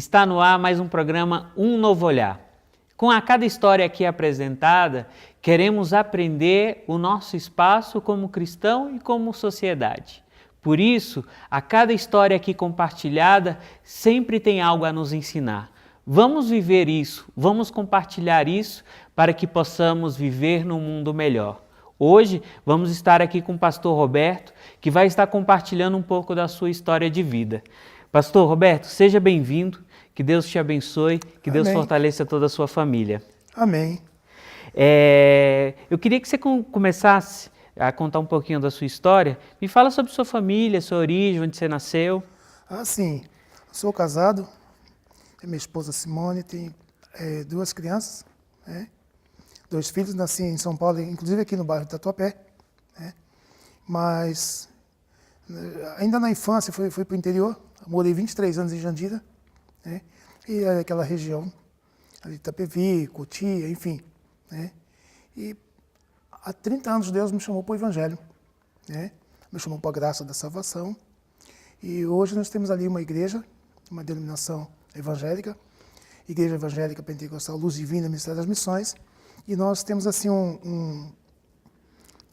Está no ar mais um programa Um Novo Olhar. Com a cada história aqui apresentada, queremos aprender o nosso espaço como cristão e como sociedade. Por isso, a cada história aqui compartilhada sempre tem algo a nos ensinar. Vamos viver isso, vamos compartilhar isso para que possamos viver num mundo melhor. Hoje vamos estar aqui com o pastor Roberto, que vai estar compartilhando um pouco da sua história de vida. Pastor Roberto, seja bem-vindo, que Deus te abençoe, que Deus fortaleça toda a sua família. Amém. Eu queria que você começasse a contar um pouquinho da sua história. Me fala sobre sua família, sua origem, onde você nasceu. Sim, sou casado, minha esposa Simone tem 2 crianças, né? 2 filhos, nasci em São Paulo, inclusive aqui no bairro de Tatuapé, né? Mas ainda na infância fui para o interior, morei 23 anos em Jandira, né? E aquela região, ali Itapevi, Cotia, enfim, né? E há 30 anos Deus me chamou para o Evangelho, né? Me chamou para a graça da salvação. E hoje nós temos ali uma igreja, uma denominação evangélica, Igreja Evangélica Pentecostal Luz Divina, Ministério das Missões, e nós temos assim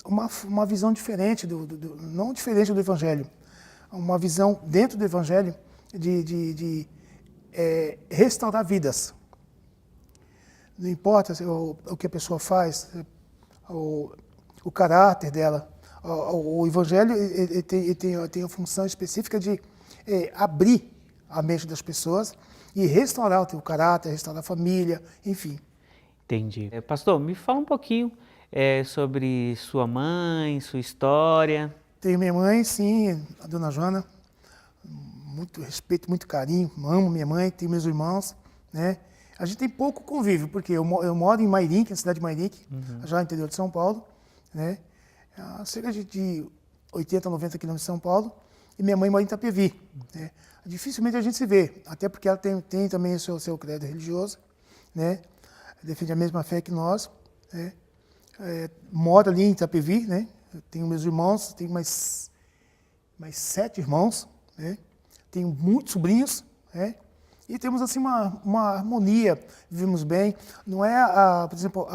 uma visão diferente, não diferente do Evangelho, uma visão dentro do Evangelho de restaurar vidas. Não importa o que a pessoa faz, o caráter dela. O Evangelho ele tem a função específica de abrir a mente das pessoas e restaurar o teu caráter, restaurar a família, enfim. Entendi. Pastor, me fala um pouquinho sobre sua mãe, sua história. Tenho minha mãe, sim, a dona Joana, muito respeito, muito carinho, amo minha mãe, tenho meus irmãos, né? A gente tem pouco convívio, porque eu moro em Mairim, que é a cidade de Mairim, já no interior de São Paulo, né? A cerca de 80, 90 quilômetros de São Paulo, e minha mãe mora em Itapevi, né? Dificilmente a gente se vê, até porque ela tem também o seu credo religioso, né? Defende a mesma fé que nós, né? Mora ali em Itapevi, né? Eu tenho meus irmãos, tenho mais 7 irmãos, né? Tenho muitos sobrinhos, né? E temos assim uma harmonia, vivemos bem. Não é, por exemplo,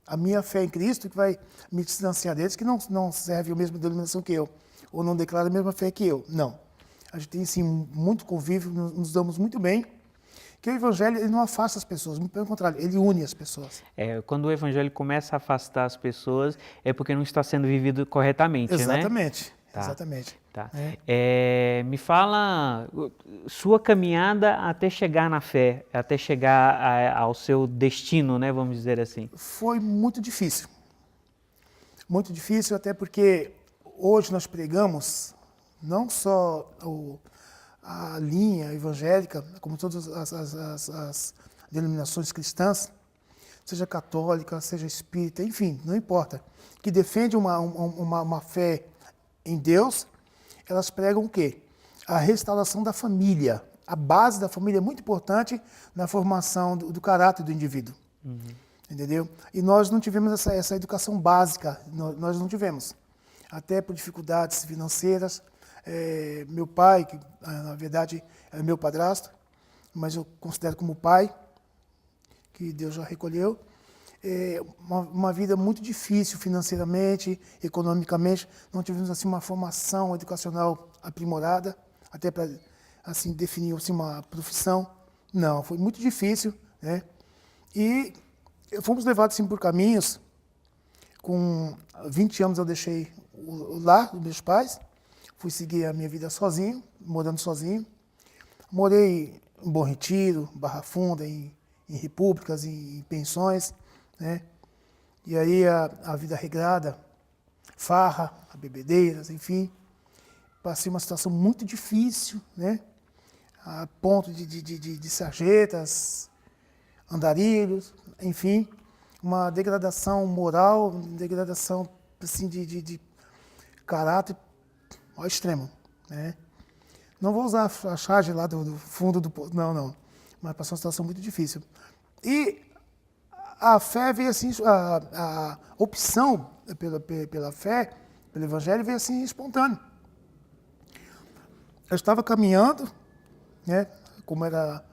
a minha fé em Cristo que vai me distanciar deles, que não serve a mesma denominação que eu, ou não declara a mesma fé que eu. Não. A gente tem, sim, muito convívio, nos damos muito bem, que o Evangelho ele não afasta as pessoas, muito pelo contrário, ele une as pessoas. Quando o Evangelho começa a afastar as pessoas, é porque não está sendo vivido corretamente, Exatamente, né? Tá. Exatamente. Tá. Me fala sua caminhada até chegar na fé, até chegar ao seu destino, né, vamos dizer assim. Foi muito difícil até porque hoje nós pregamos não só a linha evangélica, como todas as denominações cristãs, seja católica, seja espírita, enfim, não importa, que defende uma fé em Deus, elas pregam o quê? A restauração da família. A base da família é muito importante na formação do caráter do indivíduo. Entendeu? E nós não tivemos essa educação básica, nós não tivemos. Até por dificuldades financeiras. Meu pai, que na verdade é meu padrasto, mas eu considero como pai, que Deus já recolheu, uma vida muito difícil financeiramente, economicamente, não tivemos assim uma formação educacional aprimorada, até para assim definir assim, uma profissão. Não, foi muito difícil, né? E fomos levados assim por caminhos. Com 20 anos eu deixei o lar dos meus pais, fui seguir a minha vida sozinho, morando sozinho. Morei em Bom Retiro, Barra Funda, em repúblicas, em pensões, né? E aí a vida regrada, farra, bebedeiras, enfim. Passei uma situação muito difícil, né? A ponto de sarjetas, andarilhos, enfim. Uma degradação moral, degradação assim, de caráter ao extremo, né? Não vou usar a charge lá do fundo do poço, não. Mas passou uma situação muito difícil. E a fé veio assim, a opção pela fé, pelo Evangelho, veio assim espontâneo. Eu estava caminhando, né, como era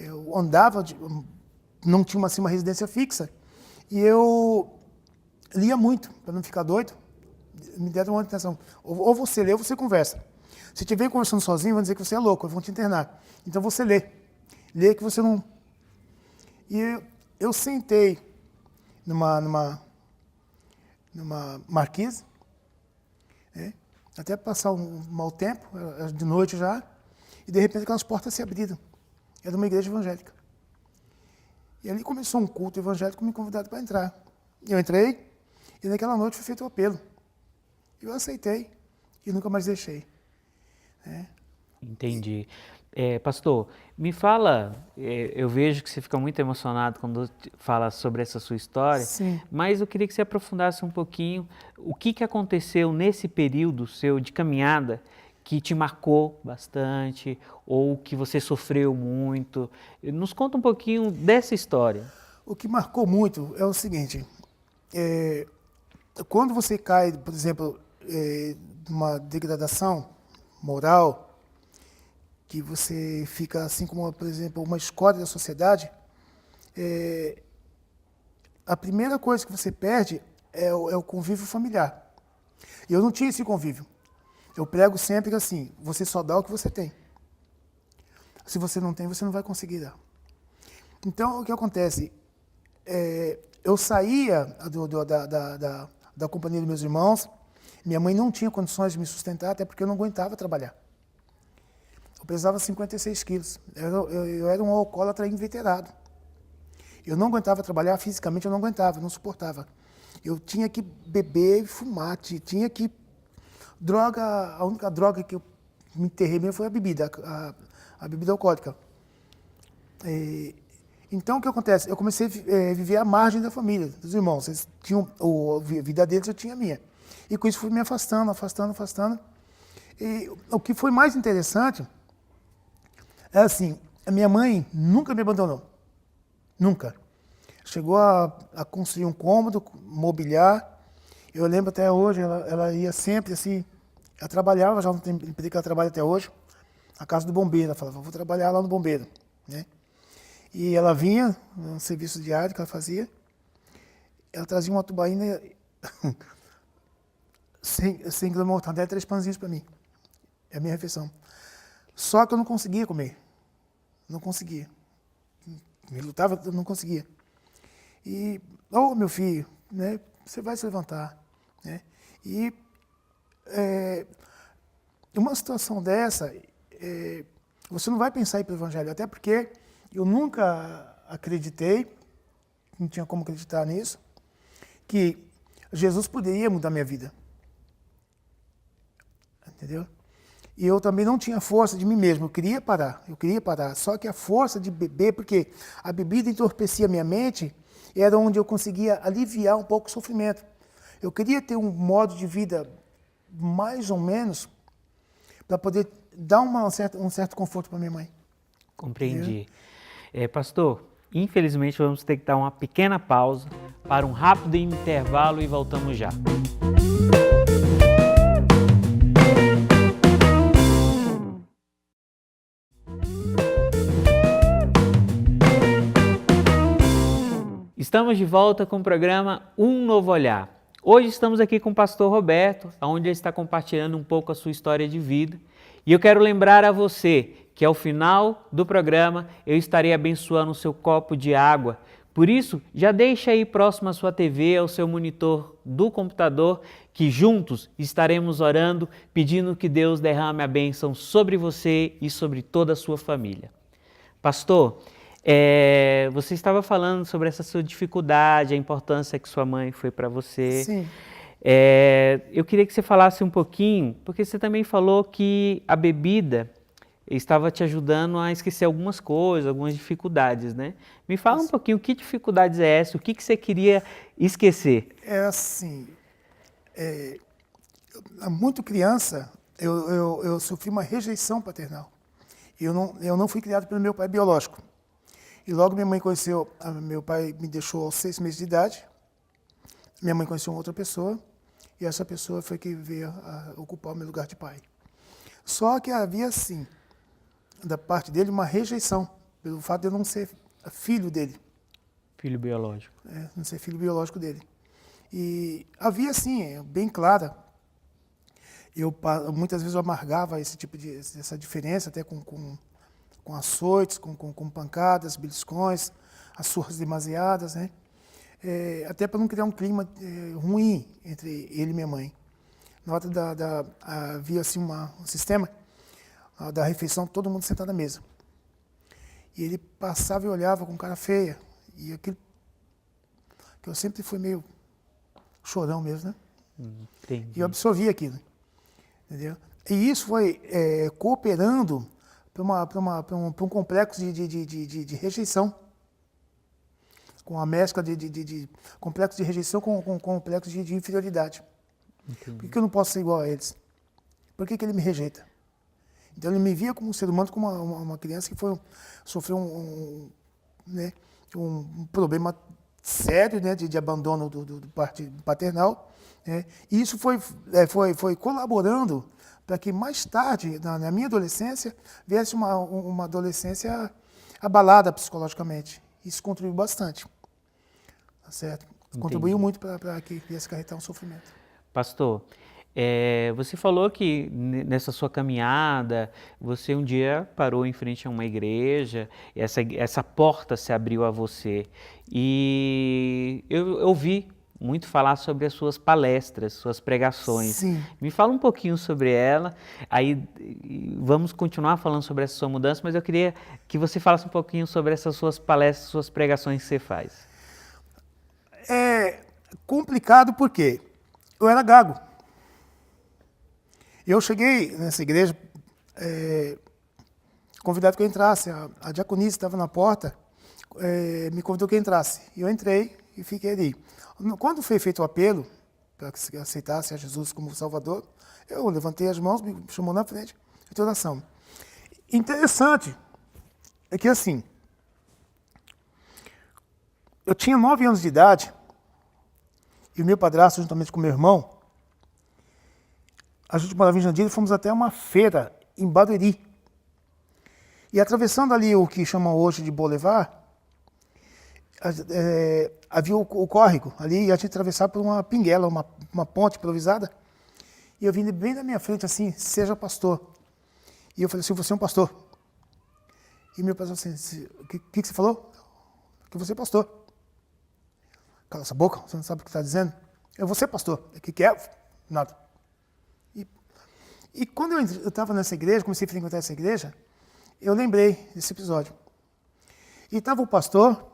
Eu andava, não tinha assim, uma residência fixa, e eu lia muito, para não ficar doido. Me deram uma atenção. Ou você lê ou você conversa. Se estiver conversando sozinho, vão dizer que você é louco, vão te internar. Então você lê. Lê que você não... E eu sentei numa marquise, né? Até passar um mau tempo, era de noite já, e de repente aquelas portas se abriram. Era uma igreja evangélica. E ali começou um culto evangélico, me convidaram para entrar. Eu entrei, e naquela noite foi feito o apelo. Eu aceitei e nunca mais deixei. Né? Entendi. Pastor, me fala, eu vejo que você fica muito emocionado quando fala sobre essa sua história, Sim. mas eu queria que você aprofundasse um pouquinho o que aconteceu nesse período seu de caminhada que te marcou bastante ou que você sofreu muito. Nos conta um pouquinho dessa história. O que marcou muito é o seguinte, quando você cai, por exemplo, numa degradação moral, que você fica assim como, por exemplo, uma escória da sociedade, a primeira coisa que você perde é o convívio familiar. E eu não tinha esse convívio. Eu prego sempre que assim, você só dá o que você tem. Se você não tem, você não vai conseguir dar. Então, o que acontece? Eu saía da companhia dos meus irmãos, minha mãe não tinha condições de me sustentar, até porque eu não aguentava trabalhar. Eu pesava 56 quilos. Eu era um alcoólatra inveterado. Eu não aguentava trabalhar, fisicamente eu não aguentava, não suportava. Eu tinha que beber e fumar, tinha que... a única droga que eu me enterrei mesmo foi a bebida, a bebida alcoólica. Então, o que acontece? Eu comecei a viver à margem da família, dos irmãos. Eles tinham a vida deles, eu tinha a minha. E com isso fui me afastando. E o que foi mais interessante é assim, a minha mãe nunca me abandonou. Nunca. Chegou a construir um cômodo, mobiliar. Eu lembro até hoje, ela ia sempre assim, ela trabalhava, já no emprego que ela trabalha até hoje, na casa do bombeiro. Ela falava, vou trabalhar lá no bombeiro. Né? E ela vinha, no serviço diário que ela fazia, ela trazia uma tubaína, 100 gramas de mortadela e 3 pãezinhos para mim. É a minha refeição. Só que eu não conseguia comer. Não conseguia. Eu lutava, eu não conseguia. E, meu filho, né, você vai se levantar. Né? E uma situação dessa, você não vai pensar em ir para o Evangelho, até porque eu nunca acreditei, não tinha como acreditar nisso, que Jesus poderia mudar minha vida. Entendeu? E eu também não tinha força de mim mesmo, eu queria parar, só que a força de beber, porque a bebida entorpecia minha mente, era onde eu conseguia aliviar um pouco o sofrimento. Eu queria ter um modo de vida mais ou menos para poder dar um certo conforto para minha mãe. Compreendi. Pastor, infelizmente vamos ter que dar uma pequena pausa para um rápido intervalo e voltamos já. Estamos de volta com o programa Um Novo Olhar. Hoje estamos aqui com o pastor Roberto, onde ele está compartilhando um pouco a sua história de vida. E eu quero lembrar a você que ao final do programa eu estarei abençoando o seu copo de água. Por isso, já deixa aí próximo à sua TV, ao seu monitor do computador, que juntos estaremos orando, pedindo que Deus derrame a bênção sobre você e sobre toda a sua família. Pastor, você estava falando sobre essa sua dificuldade, a importância que sua mãe foi para você. Sim. Eu queria que você falasse um pouquinho, porque você também falou que a bebida estava te ajudando a esquecer algumas coisas, algumas dificuldades, né? Me fala um pouquinho, que dificuldades é essa? O que você queria esquecer? Assim, muito criança, eu sofri uma rejeição paternal. Eu não fui criado pelo meu pai biológico. E logo minha mãe conheceu, meu pai me deixou aos 6 meses de idade, minha mãe conheceu uma outra pessoa, e essa pessoa foi que veio a ocupar o meu lugar de pai. Só que havia, sim, da parte dele, uma rejeição. pelo fato de eu não ser filho dele, Filho biológico. não ser filho biológico dele. E havia, assim, bem clara, muitas vezes eu amargava essa diferença, até com açoites, com pancadas, beliscões, as surras demasiadas, né? Até para não criar um clima ruim entre ele e minha mãe. Na hora havia assim, um sistema da refeição, todo mundo sentado à mesa. E ele passava e olhava com cara feia. E aquilo que eu sempre fui meio chorão mesmo, né? Entendi. E eu absorvi aquilo. Entendeu? E isso foi cooperando para um complexo de rejeição. Com a mescla de complexo de rejeição com complexo de inferioridade. Entendi. Por que eu não posso ser igual a eles? Por que ele me rejeita? Então ele me via como um ser humano, como uma criança que sofreu um problema sério, né, de abandono do paternal. Né? E isso foi colaborando para que mais tarde, na minha adolescência, viesse uma adolescência abalada psicologicamente. Isso contribuiu bastante. Tá certo? Contribuiu muito para que viesse acarretar um sofrimento. Pastor, você falou que nessa sua caminhada, você um dia parou em frente a uma igreja, essa porta se abriu a você. E eu ouvi muito falar sobre as suas palestras, suas pregações. Sim. Me fala um pouquinho sobre ela, aí vamos continuar falando sobre essa sua mudança, mas eu queria que você falasse um pouquinho sobre essas suas palestras, suas pregações que você faz. É complicado porque eu era gago. Eu cheguei nessa igreja, convidado que eu entrasse. A diaconisa estava na porta, me convidou que eu entrasse. E eu entrei e fiquei ali. Quando foi feito o apelo para que aceitasse a Jesus como Salvador, eu levantei as mãos, me chamou na frente, fiz oração. Interessante é que assim, eu tinha 9 anos de idade e o meu padrasto, juntamente com meu irmão, a gente morava em Jandira e fomos até uma feira em Barueri. E atravessando ali o que chamam hoje de Boulevard, havia o córrego ali e a gente atravessava por uma pinguela, uma ponte improvisada. E eu vim bem na minha frente assim, seja pastor. E eu falei assim, você é um pastor. E meu pastor assim, o que você falou? Que você é pastor. Cala essa boca, você não sabe o que está dizendo? Eu vou ser pastor. O que é? Nada. E quando eu estava nessa igreja, comecei a frequentar essa igreja, eu lembrei desse episódio. E estava o pastor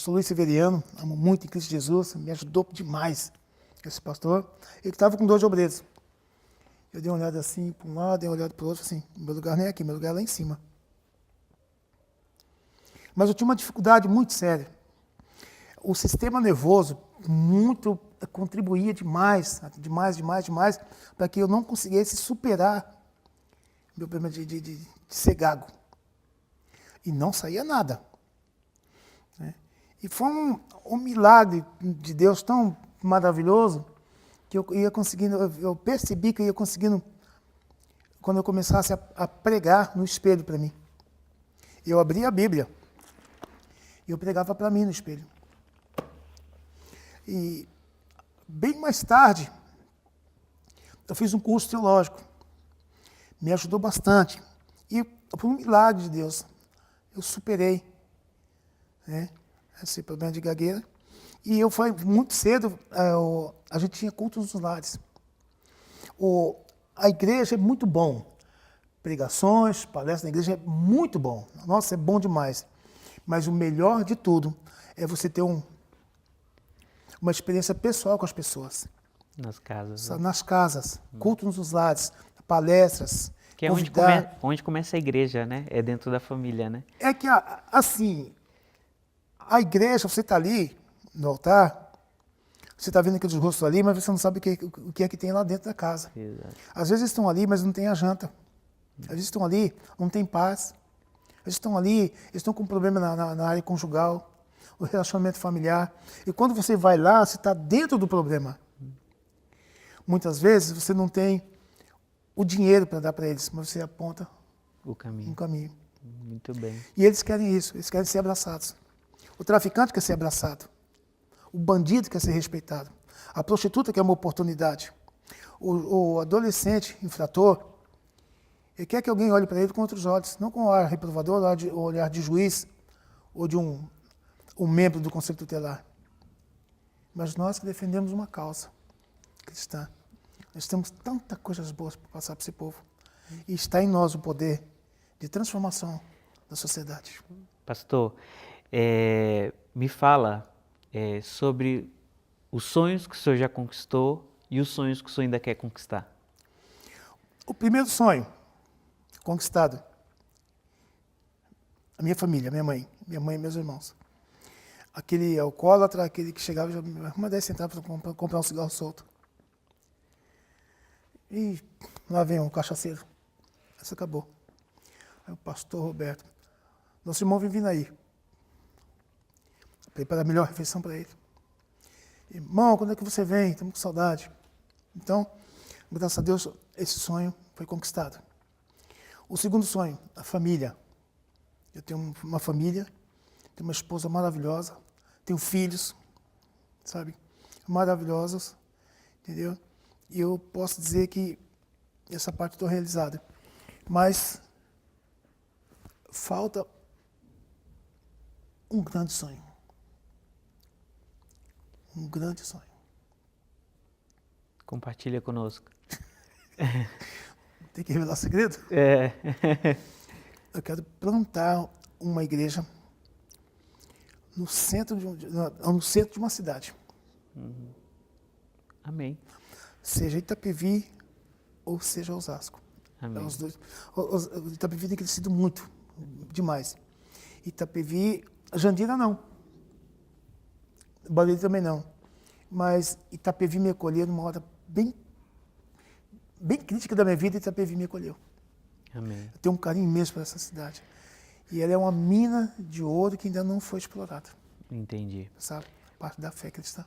Luiz Severiano, amo muito em Cristo Jesus, me ajudou demais, esse pastor. Ele estava com 2 obreiros. Eu dei uma olhada assim para um lado, dei uma olhada para o outro, assim, meu lugar não é aqui, meu lugar é lá em cima. Mas eu tinha uma dificuldade muito séria. O sistema nervoso contribuía demais, para que eu não conseguisse superar meu problema de ser gago. E não saía nada. Né? E foi um milagre de Deus tão maravilhoso que eu percebi que eu ia conseguindo, quando eu começasse a pregar no espelho para mim. Eu abria a Bíblia e eu pregava para mim no espelho. E bem mais tarde, eu fiz um curso teológico. Me ajudou bastante. E por um milagre de Deus, eu superei, né, esse problema de gagueira. E eu fui muito cedo, a gente tinha cultos nos lares. A igreja é muito bom. Pregações, palestras na igreja é muito bom. Nossa, é bom demais. Mas o melhor de tudo é você ter uma experiência pessoal com as pessoas. Nas casas. Né? Nas casas, cultos nos lares, palestras. Que é onde começa a igreja, né? É dentro da família, né? É que, assim, a igreja, você está ali no altar, você está vendo aqueles rostos ali, mas você não sabe o que é que tem lá dentro da casa. Exato. Às vezes estão ali, mas não tem a janta. Às vezes estão ali, não tem paz. Às vezes estão ali, eles estão com problema na área conjugal, o relacionamento familiar. E quando você vai lá, você está dentro do problema. Muitas vezes você não tem o dinheiro para dar para eles, mas você aponta o caminho. um caminho. Muito bem. E eles querem isso, eles querem ser abraçados. O traficante quer ser abraçado. O bandido quer ser respeitado. A prostituta quer uma oportunidade. O adolescente infrator, ele quer que alguém olhe para ele com outros olhos, não com o olhar reprovador, o olhar de juiz ou de um membro do Conselho Tutelar. Mas nós que defendemos uma causa cristã, nós temos tantas coisas boas para passar para esse povo. E está em nós o poder de transformação da sociedade. Pastor, me fala sobre os sonhos que o senhor já conquistou e os sonhos que o senhor ainda quer conquistar. O primeiro sonho conquistado, a minha família, minha mãe e meus irmãos. Aquele alcoólatra, aquele que chegava e já me arruma 10 centavos para comprar um cigarro solto. E lá vem um cachaceiro. Isso acabou. Aí o pastor Roberto, nosso irmão vem vindo aí. Preparar a melhor refeição para ele. Irmão, quando é que você vem? Estamos com saudade. Então, graças a Deus, esse sonho foi conquistado. O segundo sonho, a família. Eu tenho uma família, tenho uma esposa maravilhosa, tenho filhos, sabe, maravilhosos, entendeu? E eu posso dizer que essa parte estou realizada. Mas falta um grande sonho. Um grande sonho. Compartilha conosco. Tem que revelar segredo? Eu quero plantar uma igreja no centro de uma cidade. Amém. Seja Itapevi ou seja Osasco. Amém. Os dois. Itapevi tem crescido muito, demais. Itapevi, Jandira não. Barueri também não. Mas Itapevi me acolheu numa hora bem crítica da minha vida, Itapevi me acolheu. Amém. Eu tenho um carinho imenso por essa cidade. E ela é uma mina de ouro que ainda não foi explorada. Entendi. Sabe? Parte da fé cristã.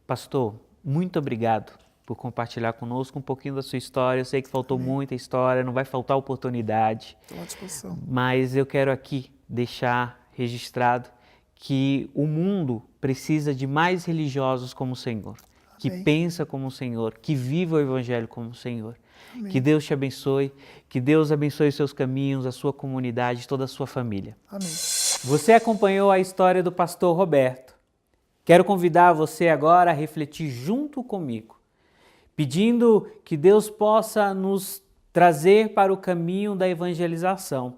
Pastor, muito obrigado por compartilhar conosco um pouquinho da sua história. Eu sei que faltou muita história, não vai faltar oportunidade. Estou à disposição. Mas eu quero aqui deixar registrado que o mundo precisa de mais religiosos como o Senhor, que pensa como o Senhor, que viva o Evangelho como o Senhor. Amém. Que Deus te abençoe, que Deus abençoe os seus caminhos, a sua comunidade, toda a sua família. Amém. Você acompanhou a história do pastor Roberto. Quero convidar você agora a refletir junto comigo, pedindo que Deus possa nos trazer para o caminho da evangelização.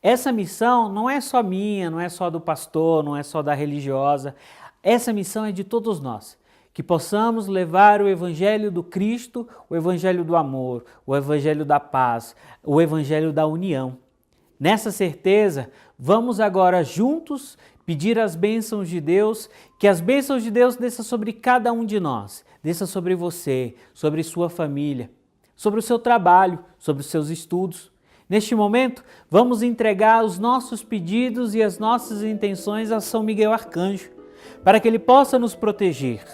Essa missão não é só minha, não é só do pastor, não é só da religiosa. Essa missão é de todos nós. Que possamos levar o Evangelho do Cristo, o Evangelho do amor, o Evangelho da paz, o Evangelho da união. Nessa certeza, vamos agora juntos pedir as bênçãos de Deus, que as bênçãos de Deus desçam sobre cada um de nós, desçam sobre você, sobre sua família, sobre o seu trabalho, sobre os seus estudos. Neste momento, vamos entregar os nossos pedidos e as nossas intenções a São Miguel Arcanjo, para que ele possa nos proteger.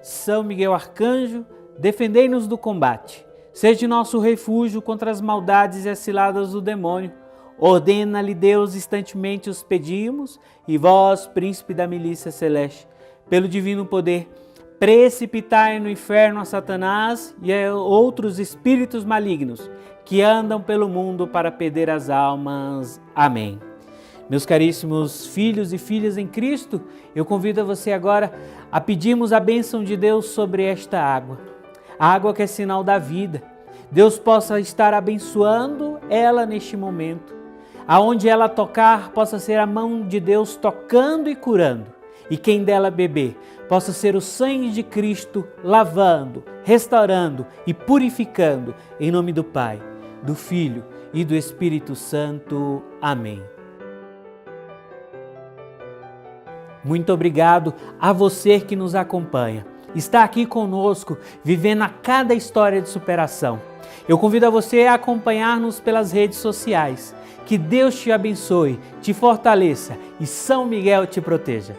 São Miguel Arcanjo, defendei-nos do combate. Seja nosso refúgio contra as maldades e as ciladas do demônio. Ordena-lhe Deus, instantemente os pedimos, e vós, príncipe da milícia celeste, pelo divino poder, precipitai no inferno a Satanás e a outros espíritos malignos que andam pelo mundo para perder as almas. Amém. Meus caríssimos filhos e filhas em Cristo, eu convido você agora a pedirmos a bênção de Deus sobre esta água. A água que é sinal da vida. Deus possa estar abençoando ela neste momento. Aonde ela tocar, possa ser a mão de Deus tocando e curando. E quem dela beber, possa ser o sangue de Cristo lavando, restaurando e purificando. Em nome do Pai, do Filho e do Espírito Santo. Amém. Muito obrigado a você que nos acompanha. Está aqui conosco, vivendo a cada história de superação. Eu convido a você a acompanhar-nos pelas redes sociais. Que Deus te abençoe, te fortaleça e São Miguel te proteja.